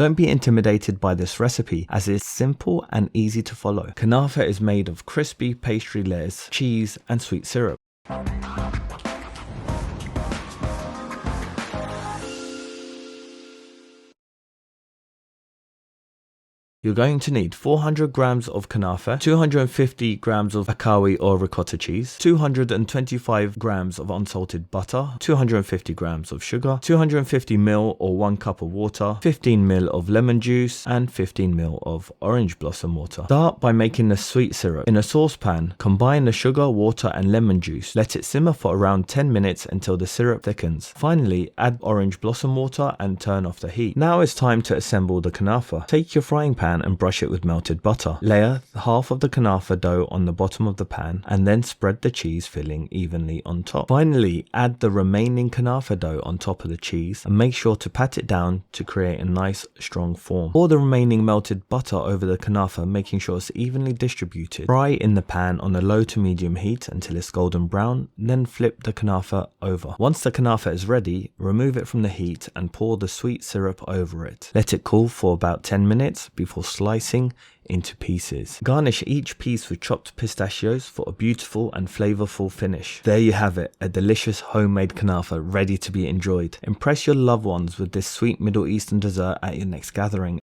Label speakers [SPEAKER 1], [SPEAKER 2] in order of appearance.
[SPEAKER 1] Don't be intimidated by this recipe as it's simple and easy to follow. Kanafa is made of crispy pastry layers, cheese and sweet syrup. You're going to need 400 grams of kanafa, 250 grams of Ecklee or ricotta cheese, 225 grams of unsalted butter, 250 grams of sugar, 250 ml or 1 cup of water, 15 ml of lemon juice, and 15 ml of orange blossom water. Start by making the sweet syrup. In a saucepan, combine the sugar, water, and lemon juice. Let it simmer for around 10 minutes until the syrup thickens. Finally, add orange blossom water and turn off the heat. Now it's time to assemble the kanafa. Take your frying pan and brush it with melted butter. Layer half of the kanafa dough on the bottom of the pan and then spread the cheese filling evenly on top. Finally, add the remaining kanafa dough on top of the cheese and make sure to pat it down to create a nice strong form. Pour the remaining melted butter over the kanafa, making sure it's evenly distributed. Fry in the pan on a low to medium heat until it's golden brown, then flip the kanafa over. Once the kanafa is ready, remove it from the heat and pour the sweet syrup over it. Let it cool for about 10 minutes before slicing into pieces. Garnish each piece with chopped pistachios for a beautiful and flavorful finish. There you have it, a delicious homemade kanafa ready to be enjoyed. Impress your loved ones with this sweet Middle Eastern dessert at your next gathering.